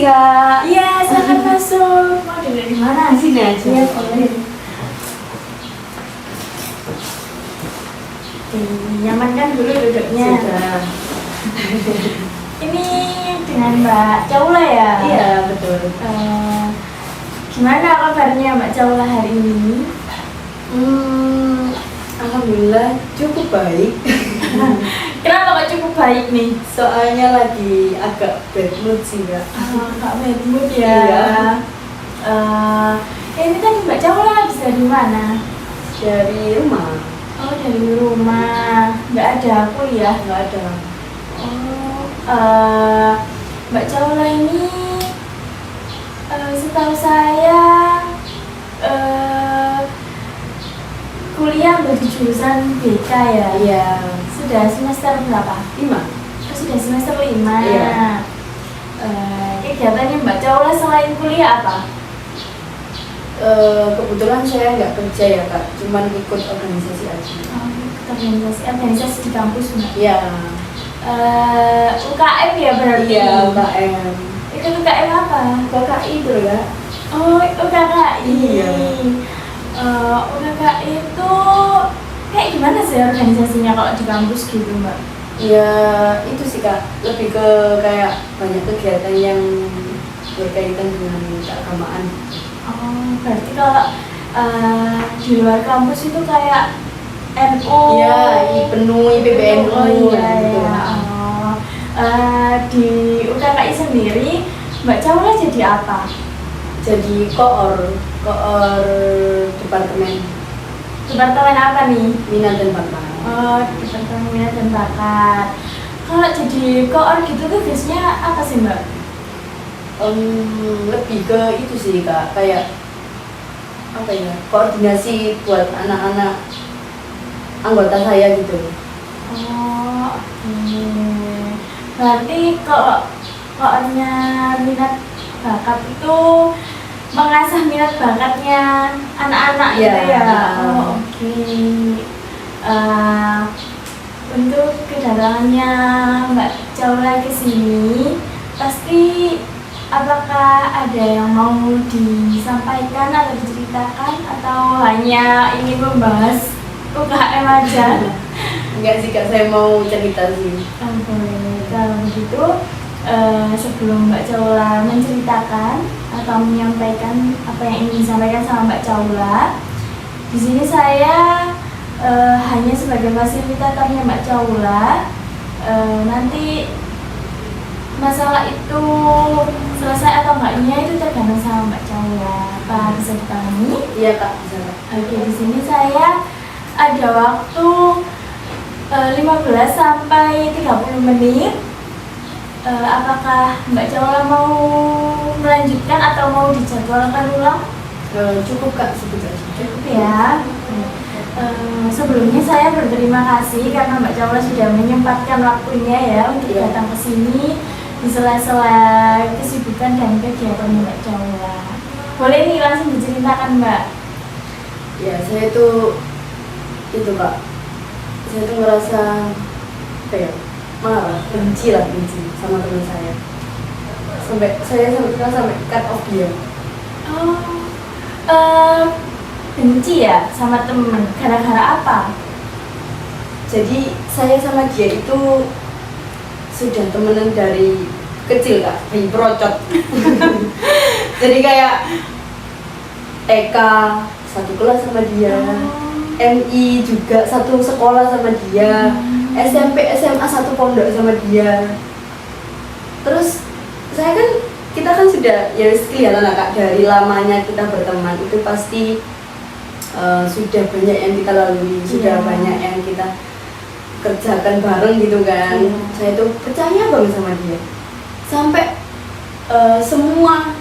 Kak. Iya, silakan masuk. Mau duduk di mana? Sini aja. Iya, boleh. Nyaman kan dulu duduknya? Sudah. Ini dengan Mbak Caula ya? Iya, betul. Gimana kabarnya Mbak Caula hari ini? Alhamdulillah cukup baik. Kenapa kok cukup baik nih? Soalnya lagi agak bad mood sih, Kak. Kak bad mood ya? Iya. Ini kan Mbak Caula habis dari mana? Dari rumah. Oh, dari rumah. Nggak ada kuliah? Nggak ada. Mbak Caula ini setahu saya kuliah bagi jurusan BK ya? Iya. Sudah semester berapa? 5. Sudah semester 5. Iya. Kegiatannya Mbak Caula selain kuliah apa? Kebetulan saya nggak kerja ya, Kak. Cuman ikut organisasi aja. Organisasi di kampus Mbak? Iya. UKM ya berarti? Iya, UKM. Ikut UKM apa? KKI itu ya. Oh, UKKI. Iya. UKKI itu kayak gimana sih organisasinya kalau di kampus gitu Mbak? Ya itu sih, Kak, lebih ke kayak banyak kegiatan yang berkaitan dengan keagamaan. Oh, berarti kalau di luar kampus itu kayak NU? Iya, IPNU, IPBNU. Oh iya, gitu. iya. Di UKKI sendiri Mbak Caula jadi apa? Jadi koor departemen Departemen apa nih? minat dan bakat. Oh, Departemen Minat dan Bakat. Kalau jadi koor gitu tuh biasanya apa sih Mbak? Lebih ke itu sih, Kak, kayak apa ya, koordinasi buat anak-anak anggota saya gitu. Oh, oke. Berarti kalau koornya minat bakat itu mengasah minat bakatnya anak-anak Iya. gitu ya? Oh, oke. Untuk kedatangannya Mbak Caula ke sini, pasti apakah ada yang mau disampaikan atau diceritakan atau hanya ingin membahas UKM aja? Enggak sih, Kak, saya mau cerita sih. Boleh. Kalau begitu, sebelum Mbak Caula menceritakan atau menyampaikan apa yang ingin disampaikan sama Mbak Caula, di sini saya hanya sebagai fasilitatornya Mbak Caula. Nanti masalah itu selesai atau enggaknya itu tergantung sama Mbak Caula. Apa bisa dipahami? Iya, Kak, bisa, Kak. Oke, di sini saya ada waktu 15 sampai 30 menit. Apakah Mbak Caula mau melanjutkan atau mau dijadwalkan ulang? Cukup, Kak, sebetulnya. Cukup ya. Sebelumnya saya berterima kasih karena Mbak Caula sudah menyempatkan waktunya ya untuk Iya. datang ke sini di sela-sela kesibukan dan kegiatan Mbak Caula. Boleh nih langsung diceritakan Mbak. Ya, saya itu Kak, saya tuh ngerasa kayak marah, benci sama teman saya. Sampai cut off dia. Benci ya sama temen, gara-gara apa? Jadi saya sama dia itu sudah temenan dari kecil, Kak, dari perocot. Jadi kayak TK satu kelas sama dia, MI juga satu sekolah sama dia, SMP SMA satu pondok sama dia. Terus kita kan sudah ya kelihatan lah, Kak, dari lamanya kita berteman itu pasti sudah banyak yang kita lalui, sudah banyak yang kita kerjakan bareng gitu kan. Saya tuh percaya banget sama dia sampai semua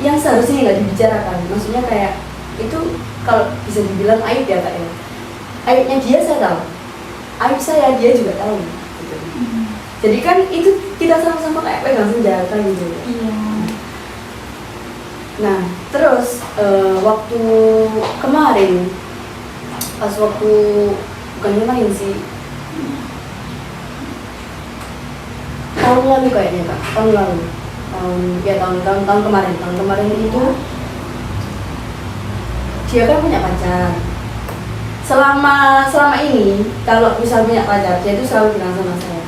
yang seharusnya nggak dibicarakan, maksudnya kayak itu kalau bisa dibilang aib ya, Kak, ya. Aibnya dia saya tahu, aib saya dia juga tahu gitu. Jadi kan itu kita sama-sama kayak pegang senjata gitu. Iya. Nah terus waktu kemarin, bukan kemarin sih, tahun lalu kayaknya, Kak, tahun lalu Ya tahun kemarin itu dia kan punya pacar. Selama ini kalau misal punya pacar, dia itu selalu bilang sama saya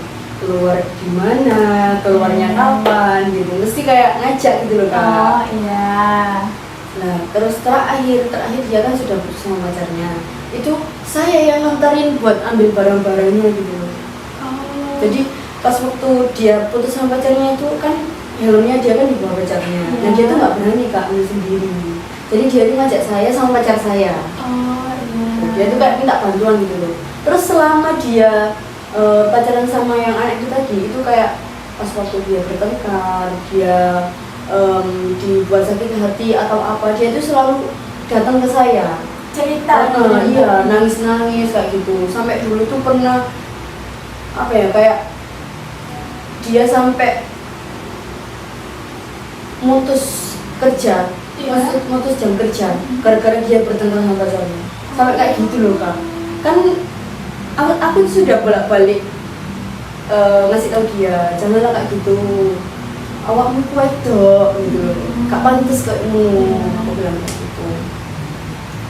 keluar di mana, keluarnya kapan gitu, mesti kayak ngajak gitu loh Kak. Oh iya. Nah terus terakhir dia kan sudah putus sama pacarnya, itu saya yang nganterin buat ambil barang-barangnya gitu loh. Oh. Jadi pas waktu dia putus sama pacarnya itu kan helmnya dia kan dibawa pacarnya, dan dia tuh nggak berani Kak ambil sendiri. Jadi dia tuh ngajak saya sama pacar saya. Oh iya. Dia tuh kayak minta bantuan gitu loh. Terus selama dia pacaran sama yang anak itu tadi, itu kayak pas waktu dia bertengkar, dia dibuat sakit hati atau apa, dia tuh selalu datang ke saya. Cerita. Iya, nangis-nangis kayak gitu. Sampai dulu tuh pernah apa ya, kayak dia sampai mutus kerja, mutus jam kerja gara-gara dia bertengkar sama pacarnya. Sampai kayak gitu loh Kak. Kan aku sudah bolak-balik ngasih tahu dia, janganlah kayak gitu, awakmu kuat dok gitu, gak pantas kayakmu, aku bilang kayak gitu.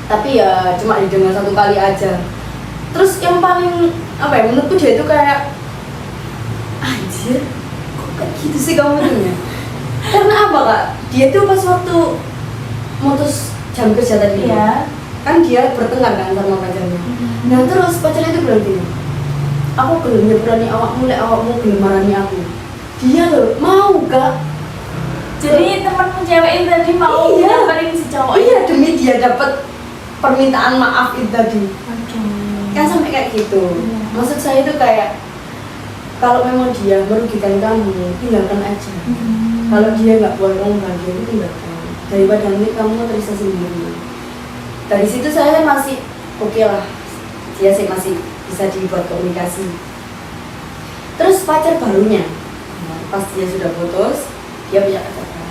Tapi ya cuma didengar satu kali aja. Terus yang paling apa ya, menurutku dia itu kayak anjir, kok kayak gitu sih kamu tuh ya. Karena apa Kak, dia tuh pas waktu mutus jam kerja tadi Iya. kan dia bertengkar kan sama pacarnya. Nah terus pacarnya itu bilang gini, aku belum nyebrangi awakmu, awakmu belum marani aku. Dia loh mau Kak. Jadi temanmu cewek itu tadi mau nyamperin si cowok. Iya, demi dia dapat permintaan maaf itu tadi. Oke. Kan sampai kayak gitu. Iya. Maksud saya itu kayak kalau memang dia merugikan kamu, tinggalkan aja. Kalau dia nggak buat kamu bahagia, itu tinggalkan. Daripada nanti kamu terisa sendiri. Dari situ saya masih oke lah, dia sih masih bisa dibuat komunikasi. Terus pacar barunya, pas dia sudah putus, dia punya pacar baru.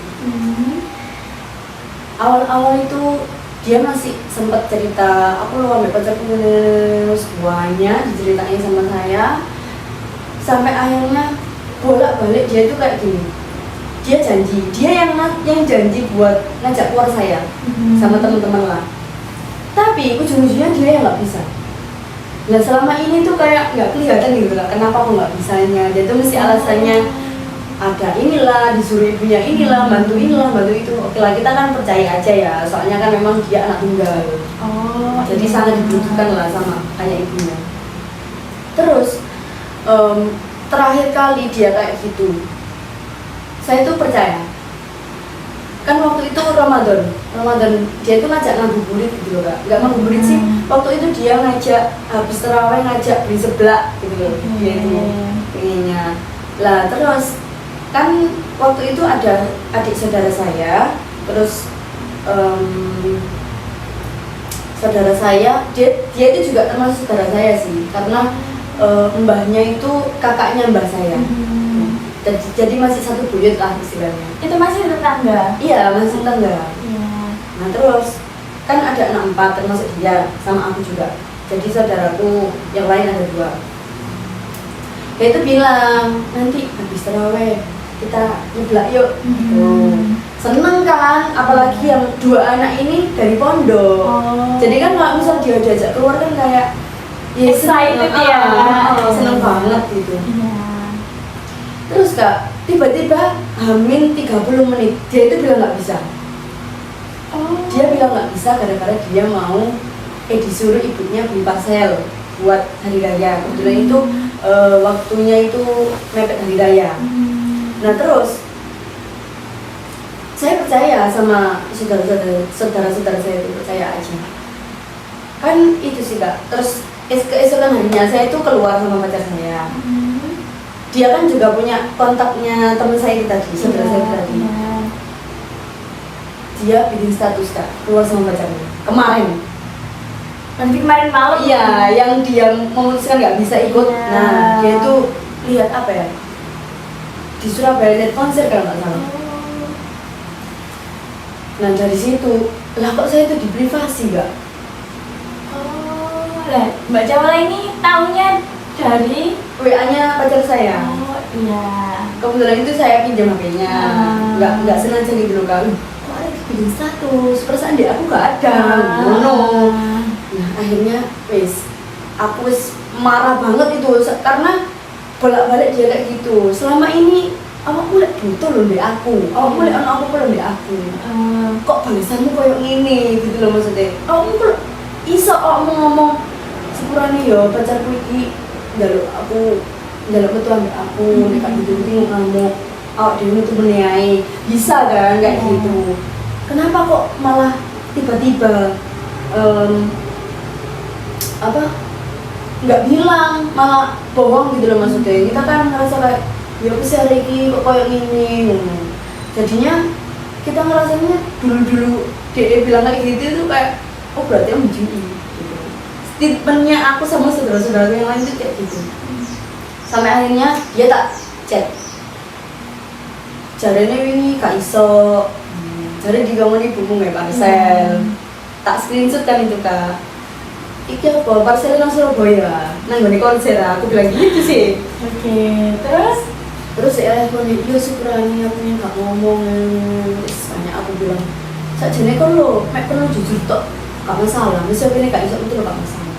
Awal-awal itu dia masih sempat cerita, aku loh ambil pacarku semuanya diceritain sama saya. Sampai akhirnya bolak-balik dia itu kayak gini. Dia janji, dia yang janji buat ngajak keluar saya sama teman-teman lah. Tapi ujung-ujungnya dia yang nggak bisa. Nah selama ini tuh kayak nggak kelihatan gitu lah, kenapa aku nggak bisanya. Dia tuh mesti alasannya ada inilah, disuruh ibunya inilah, bantu inilah, bantu itu. Oke lah, kita kan percaya aja ya, soalnya kan memang dia anak tunggal. Oh, Jadi sangat dibutuhkan lah sama kayak ibunya. Terus terakhir kali dia kayak gitu, saya tuh percaya. Kan waktu itu Ramadan dia itu ngajak ngabuburit gitu loh Kak. Nggak ngabuburit sih, waktu itu dia ngajak habis terawih ngajak beli seblak gitu loh. Dia itu pengennya. Lah terus kan waktu itu ada adik saudara saya, terus saudara saya, dia itu juga termasuk saudara saya sih, karena mbahnya itu kakaknya mbah saya. Jadi masih satu buyut lah istilahnya. Itu masih tetangga? Iya, masih tetangga. Iya. Nah terus kan ada anak 4 termasuk dia sama aku juga. Jadi saudaraku yang lain ada 2. Dia itu bilang nanti habis terawih kita nyeblak yuk. Seneng kan, apalagi yang 2 anak ini dari pondok. Jadi kan kalau misal dia diajak keluar kan kayak excited ya. Seneng banget gitu. Iya. Terus Kak, tiba-tiba hamin 30 menit, dia itu bilang nggak bisa. Dia bilang nggak bisa gara-gara dia mau disuruh ibunya beli parcel buat hari raya. Kebetulan itu waktunya itu mepet hari raya. Nah terus saya percaya sama saudara-saudara saya itu, percaya aja. Kan itu sih Kak. Terus keesokan harinya saya itu keluar sama pacar saya. Dia kan juga punya kontaknya teman saya itu tadi, saudara saya itu tadi. Dia bikin status Kak, keluar sama pacarnya kemarin. Nanti kemarin malam? Iya, yang dia memutuskan nggak bisa ikut. Nah, dia itu lihat apa ya, di Surabaya lihat konser kalau nggak salah. Nah dari situ, lah kok saya itu di privasi Kak? Lah Mbak Cawla ini tahunya dari WA-nya pacar saya. Iya. Kebetulan itu saya pinjam HP-nya, nggak sengaja gitu loh kan. Kok ada bikin status, perasaan dia aku nggak ada, ngono. Nah akhirnya aku marah banget itu karena bolak-balik dia kayak gitu. Selama ini awakmu lek butuh loh di aku, awakmu lek ono apa lho di aku. Kok balasanmu koyo ngene gitu loh maksudnya. Awakmu kok iso awakmu ngomong sepurane yo pacarku iki njaluk metu ambek aku nek gak gitu ngamuk. Awak dhewe metu meneh bisa kan kayak gitu. Kenapa kok malah tiba-tiba nggak bilang, malah bohong gitu loh maksudnya. Kita kan ngerasa kayak ya aku sih hari ini kok kayak gini. Jadinya kita ngerasanya dulu dia bilang kayak gitu tuh kayak oh berarti yang mencuri gitu. Statementnya aku sama saudara-saudara yang lain tuh kayak gitu. Sampai akhirnya dia tak chat, caranya ini Kak Iso, jadi digangguin ibumu nggak parcel, tak screenshot kan itu Kak. Iki apa parcel nang Surabaya, nang gone konser aku bilang gitu sih. Oke, terus ya aku nih yo syukurane aku yang gak ngomong, soalnya aku bilang sakjane kon lo, mek perlu jujur tok, gak masalah, misalnya ini Kak Iso itu gak masalah.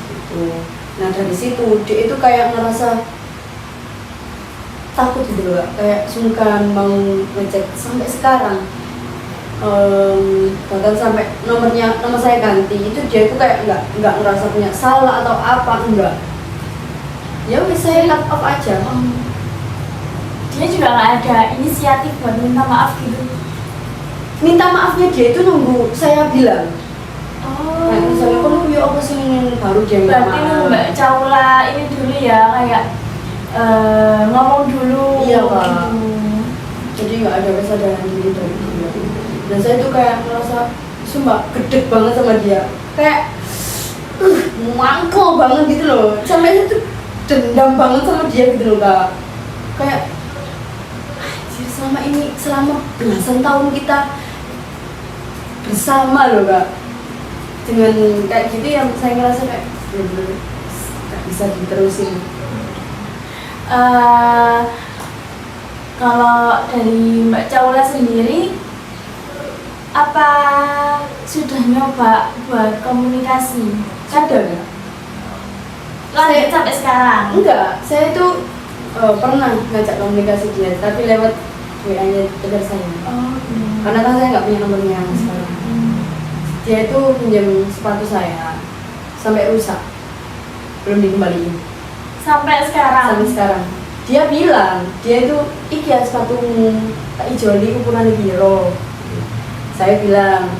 Gitu. Nah dari situ dia itu kayak ngerasa takut gitu loh, kayak sungkan mau ngecek sampai sekarang. Bahkan sampai nomor saya ganti itu dia itu kayak nggak ngerasa punya salah atau apa, enggak. Ya wis saya cut off aja. Dia juga nggak ada inisiatif buat minta maaf gitu. Minta maafnya dia itu nunggu saya bilang. Oh. Nah, misalnya kalau ya apa sih baru dia minta berarti maaf. Mbak Caula ini dulu ya kayak ngomong dulu. Iya Pak. Gitu. Jadi nggak ada kesadaran diri dari dia. Dan saya tuh kayak merasa sumpah gedek banget sama dia, kayak mangkel banget gitu loh, sampai itu dendam banget sama dia gitu loh Kak. Kayak selama belasan tahun kita bersama loh Kak, dengan kayak gitu yang saya ngerasa kayak bener-bener gak bisa diterusin. Kalau dari Mbak Caula sendiri, apa sudah nyoba buat komunikasi? Ada nggak? Lanjut sampai sekarang? Enggak, saya itu pernah ngajak komunikasi dia, tapi lewat WA-nya tegar saya. Karena kan saya nggak punya nomornya sekarang. Dia itu pinjam sepatu saya sampai rusak, belum dikembaliin. Sampai sekarang? Sampai sekarang. Dia bilang, dia itu iki ya sepatumu tak ijoli ukuran biro. Saya bilang,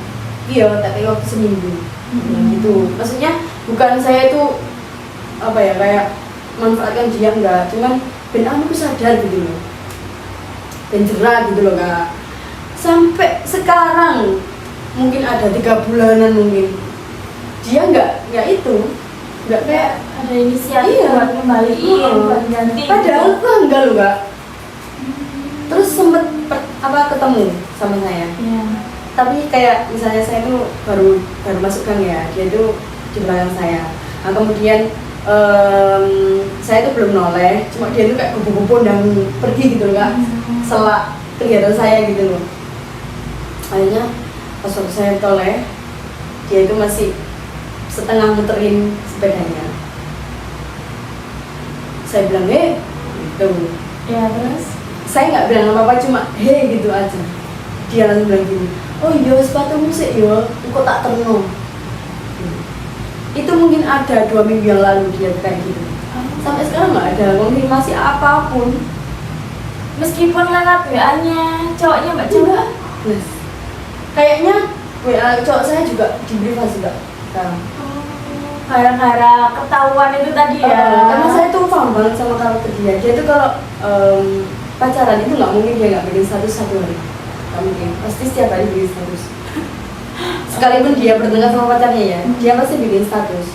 iya tak kayak waktu seminggu. Gitu. Maksudnya bukan saya itu apa ya kayak manfaatkan dia, enggak, cuman ben aku sadar gitu loh, ben jerah gitu loh Kak. Sampai sekarang mungkin ada 3 bulanan mungkin dia nggak kayak ada inisiatif buat kembaliin, buat ganti. Padahal aku enggak loh Kak. Terus sempet ketemu sama saya. Tapi kayak misalnya saya tuh baru masuk gang ya, dia tuh di belakang saya. Nah kemudian saya tuh belum noleh, cuma dia tuh kayak kubu-kubu dan pergi gitu loh Kak, selak kegiatan saya gitu loh. Akhirnya pas waktu saya toleh, dia itu masih setengah muterin sepedanya. Saya bilang gitu. Ya terus? Saya nggak bilang apa-apa, cuma gitu aja. Dia langsung bilang gini, oh iya sepatumu sih yo, kok tak terno. Itu mungkin ada 2 minggu yang lalu dia kayak gitu. Sampai sekarang nggak ada konfirmasi apapun. Meskipun lewat WA-nya cowoknya Mbak Caula. Yes. Kayaknya WA cowok saya juga di privasi Kak. Gara-gara ketahuan itu tadi ya. Karena saya tuh paham banget sama karakter dia. Dia tuh kalau pacaran itu nggak mungkin dia nggak bikin status 1 hari. Nggak mungkin. Pasti setiap hari bikin status. Sekalipun dia bertengkar sama pacarnya ya, dia pasti bikin status.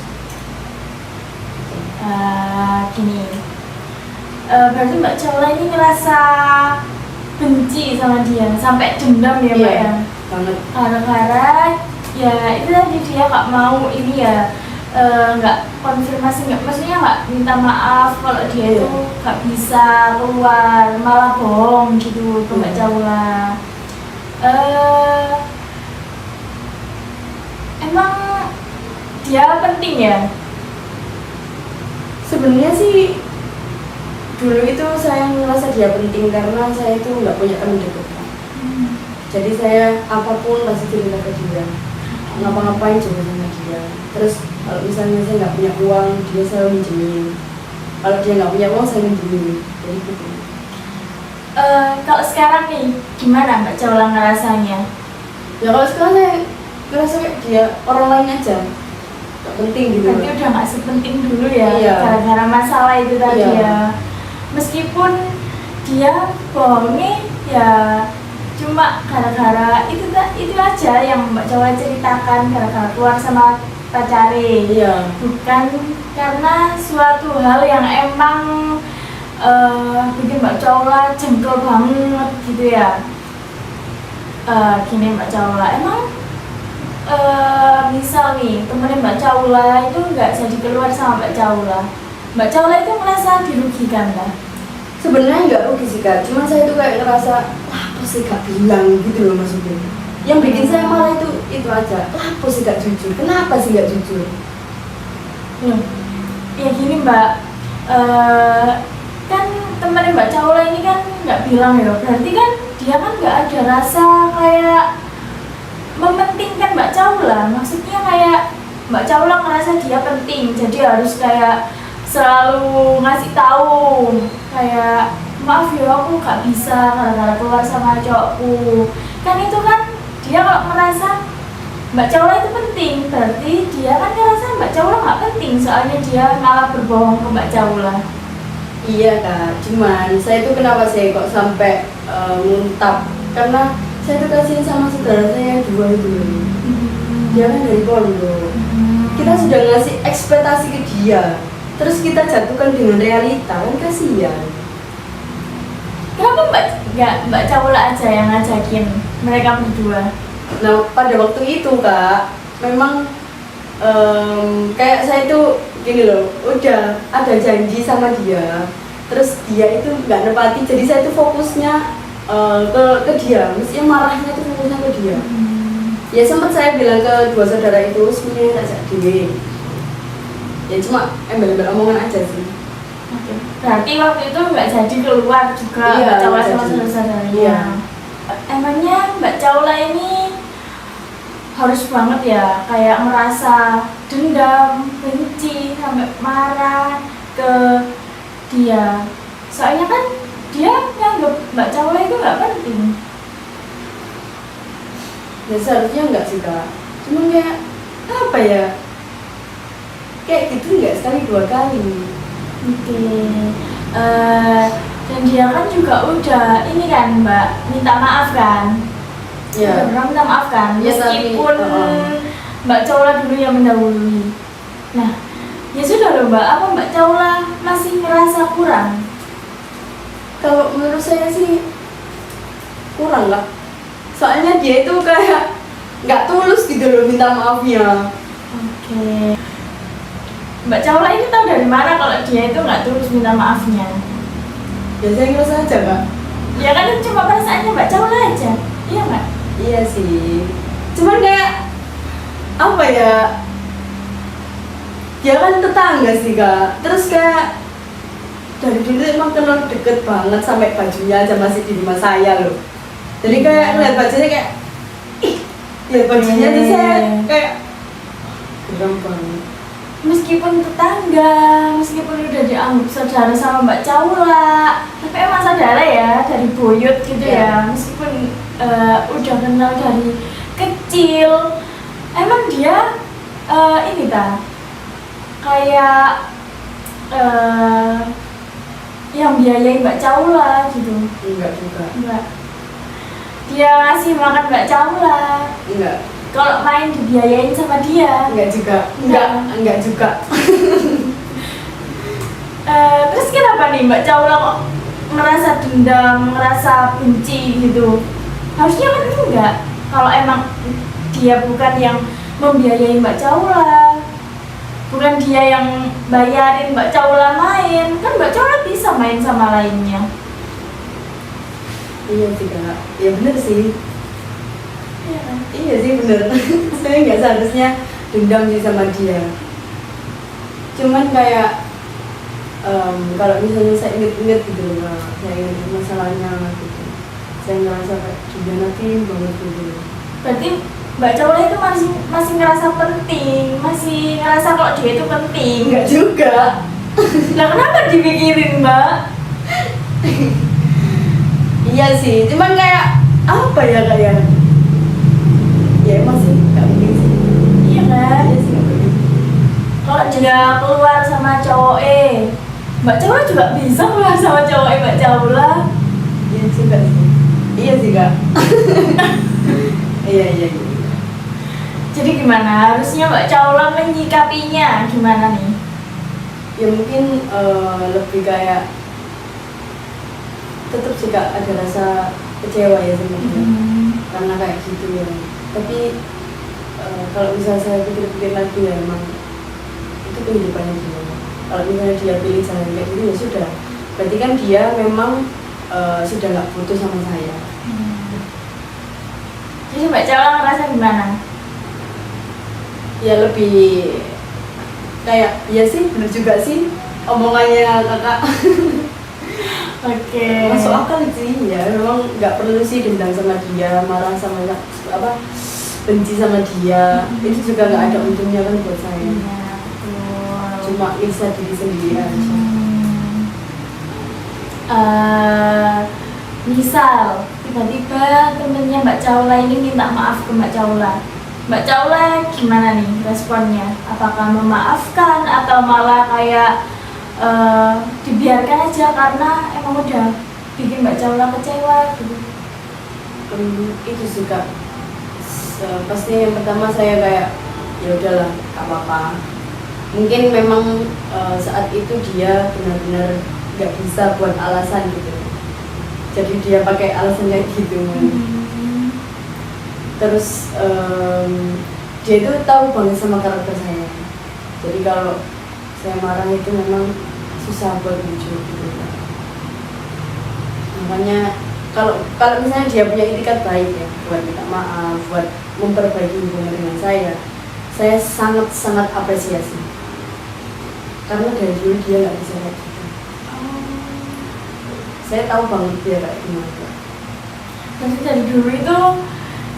Gini, berarti Mbak Caula ini ngerasa benci sama dia, sampai dendam ya Mbak ya? Banget. Gara-gara ya itu tadi dia nggak mau ini ya, nggak konfirmasi, nggak, maksudnya nggak minta maaf kalau dia Iya. itu nggak bisa keluar, malah bohong gitu ke Mbak Iya. Caula. Emang dia penting ya? Sebenarnya sih dulu itu saya ngerasa dia penting karena saya itu nggak punya teman dekat, Kak. Jadi saya apapun pasti cerita ke dia, ngapa-ngapain juga sama dia. Terus kalau misalnya saya nggak punya uang, dia selalu minjemin. Kalau dia nggak punya uang, saya minjemin. Jadi gitu. Kalau sekarang nih, gimana Mbak Caula ngerasanya? Ya kalau sekarang saya ngerasa kayak dia orang lain aja, nggak penting gitu. Berarti udah nggak sepenting dulu ya, Iya. gara-gara masalah itu tadi Iya. ya. Meskipun dia bohongnya ya cuma gara-gara itu aja yang Mbak Caula ceritakan, gara-gara keluar sama pacare. Iya. Bukan karena suatu hal yang emang bikin Mbak Caula jengkel banget gitu ya. Gini Mbak Caula, emang misal nih temennya Mbak Caula itu nggak jadi keluar sama Mbak Caula itu merasa dirugikan lah. Sebenarnya nggak rugi sih, Kak. Cuma saya tuh kayak ngerasa, apa sih Kak bilang gitu loh maksudnya. Yang bikin saya malah itu aja. Apa sih Kak jujur? Kenapa sih nggak jujur? Ya gini Mbak, kan temennya Mbak Caula ini kan nggak bilang ya, berarti kan dia kan nggak ada rasa kayak mementingkan Mbak Caula. Maksudnya kayak Mbak Caula ngerasa dia penting, jadi harus kayak selalu ngasih tahu kayak maaf ya aku nggak bisa gara-gara keluar sama cowokku. Kan itu kan dia kalau merasa Mbak Caula itu penting, berarti dia kan ngerasa Mbak Caula nggak penting, soalnya dia malah berbohong ke Mbak Caula. Iya Kak. Cuman saya tuh kenapa saya kok sampai nguntap? Karena saya tuh kasihin sama saudara saya yang dua itu. Dia kan dari pondok. Kita sudah ngasih ekspektasi ke dia, terus kita jatuhkan dengan realita, kan kasihan. Kenapa Mbak Caula aja yang ngajakin mereka berdua? Nah pada waktu itu Kak, memang kayak saya tuh gini loh, udah ada janji sama dia, terus dia itu nggak nepati, jadi saya tuh fokusnya ke dia, mestinya marahnya tuh fokusnya ke dia. Ya sempat saya bilang ke dua saudara itu, sebenarnya tak jadi. Ya cuma embel-embel omongan aja sih. Oke. Berarti waktu itu nggak jadi keluar juga Iya, Mbak Caula nggak sama jadi. saudara-saudaranya. Iya. Emangnya Mbak Caula ini harus banget ya kayak merasa dendam, benci, sampai marah ke dia. Soalnya kan dia nganggap Mbak Caula itu nggak penting. Ya seharusnya enggak sih Kak, cuma kayak apa ya, kayak gitu nggak sekali dua kali. Oke. Dan dia kan juga udah ini kan Mbak minta maaf kan. Ya. Udah minta maaf kan, Ya, tapi, meskipun Mbak Caula dulu yang mendahului. Nah, ya sudah loh Mbak, apa Mbak Caula masih ngerasa kurang? Kalau menurut saya sih kurang lah. Soalnya dia itu kayak nggak tulus gitu loh minta maafnya. Oke. Mbak Caula ini tahu dari mana kalau dia itu nggak tulus minta maafnya? Ya saya ngerasa aja Kak. Ya kan itu cuma perasaannya Mbak Caula aja, iya nggak? Iya sih. Cuman kayak apa ya? Dia kan tetangga sih Kak. Terus kayak dari dulu emang kenal deket banget, sampai bajunya aja masih di rumah saya loh. Jadi kayak ngeliat bajunya kayak, ih, lihat bajunya tuh saya kayak geram banget. Meskipun tetangga, meskipun udah dianggap saudara sama Mbak Caula, tapi emang saudara ya, dari buyut gitu ya. Meskipun udah kenal dari kecil, emang dia ini ta kayak yang biayain Mbak Caula gitu. Enggak juga. Enggak. Dia ngasih makan Mbak Caula. Enggak. Kalau main dibiayain sama dia. Enggak juga. Enggak juga. Terus kenapa nih Mbak Caula kok merasa dendam, merasa benci gitu? Harusnya kan enggak. Kalau emang dia bukan yang membiayai Mbak Caula. bukan dia yang bayarin Mbak Caula main, kan Mbak Caula bisa main sama lainnya. Iya sih kak, ya bener sih. Iya kan? Iya sih bener. Saya nggak seharusnya dendam sih sama dia. Cuman kayak kalau misalnya saya inget-inget gitu loh Kak, saya inget masalahnya gitu, saya ngerasa kayak dihianatin banget gitu. Berarti Mbak Caula itu masih ngerasa penting, masih ngerasa kalau dia itu penting. Enggak juga. Lah kenapa dipikirin Mbak? Iya sih, cuman kayak apa ya kayak ya emang sih nggak mungkin sih. Iya kan? Iya sih nggak mungkin. Kalau dia keluar sama cowok Mbak Caula juga bisa keluar sama cowok Mbak Caula. Iya juga sih. Iya sih kak. Iya. Jadi gimana? Harusnya Mbak Caula menyikapinya gimana nih? Ya mungkin lebih kayak tetap sih kak ada rasa kecewa ya sebenarnya karena kayak gitu ya. Tapi kalau misalnya saya pikir-pikir lagi ya emang itu kehidupannya dia. Kalau misalnya dia pilih saya kayak gitu ya sudah. Berarti kan dia memang sudah nggak butuh sama saya. Jadi Mbak Caula ngerasa gimana? Ya lebih kayak ya sih bener juga sih omongannya kakak. Oke. Masuk akal sih ya, memang nggak perlu sih dendam sama dia, marah sama apa, benci sama dia. Itu juga nggak ada untungnya kan buat saya. Iya, betul. Cuma bisa diri sendiri aja. Misal tiba-tiba temennya Mbak Caula ini minta maaf ke Mbak Caula. Mbak Caula gimana nih responnya? Apakah memaafkan atau malah kayak dibiarkan aja karena emang udah bikin Mbak Caula kecewa gitu? Itu sih kak. Pasti yang pertama saya kayak ya udahlah, gak apa-apa. Mungkin memang saat itu dia benar-benar nggak bisa buat alasan gitu. Jadi dia pakai alasan kayak gitu. Terus dia itu tahu banget sama karakter saya. Jadi kalau saya marah itu memang susah buat muncul gitu. Makanya kalau misalnya dia punya itikat baik ya buat minta maaf, buat memperbaiki hubungan dengan saya sangat apresiasi. Karena dari dulu dia nggak bisa kayak gitu. Saya tahu banget dia kayak gimana. Tapi dari dulu itu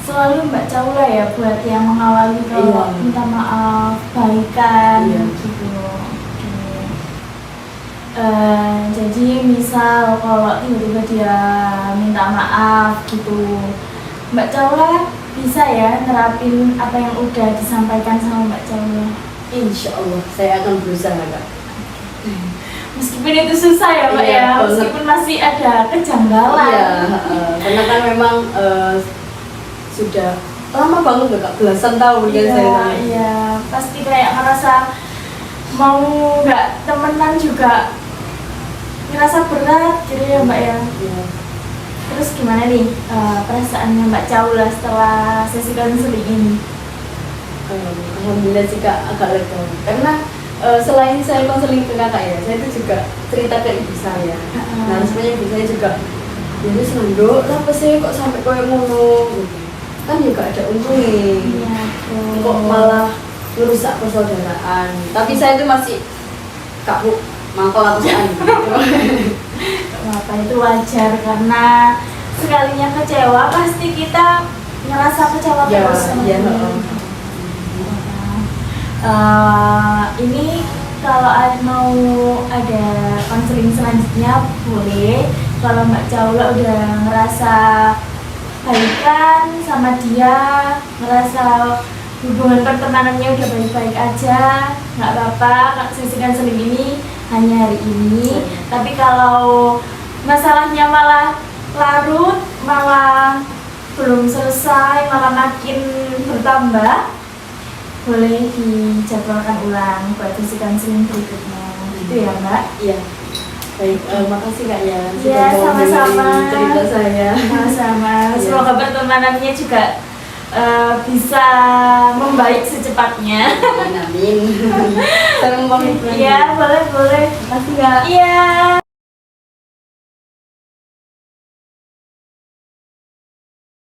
selalu Mbak Caula ya buat yang mengawali kalau minta maaf, baikan gitu. Jadi misal kalau tiba-tiba dia minta maaf gitu, Mbak Caula bisa ya nerapin apa yang udah disampaikan sama Mbak Caula. Insya Allah saya akan berusaha kak. Meskipun itu susah ya Mbak ya, meskipun masih ada kejanggalan. Iya, karena kan memang sudah lama banget loh kak, belasan tahun kan saya. Iya, pasti kayak ngerasa mau nggak temenan juga ngerasa berat gitu ya Mbak ya. Iya. Terus gimana nih perasaannya Mbak Caula setelah sesi konseling ini? Alhamdulillah sih kak agak lega. Karena selain saya konseling ke kakak ya, saya itu juga cerita ke ibu saya. Nah sebenarnya ibu saya juga, jadi sendok, kenapa sih kok sampai kayak ngono gitu. Kan juga ada untungnya. Iya, Kok malah merusak persaudaraan. Tapi saya itu masih kabuk mangkal aku sih gitu. Apa itu wajar karena sekalinya kecewa pasti kita ngerasa kecewa terus sama dia. Ini kalau mau ada konseling selanjutnya boleh. Kalau Mbak Caula udah ngerasa baikan sama dia, ngerasa hubungan pertemanannya udah baik-baik aja, nggak apa-apa. Sesi konseling ini hanya hari ini. Tapi kalau masalahnya malah larut, malah belum selesai, malah makin bertambah, boleh dijadwalkan ulang buat sesi konseling berikutnya. Gitu ya Mbak? Iya. Baik, makasih kak ya. Iya, sama-sama. Cerita saya. Sama-sama. Semoga pertemanannya juga bisa membaik secepatnya. Amin. pamit dulu. Iya, boleh. Makasih ya. Iya.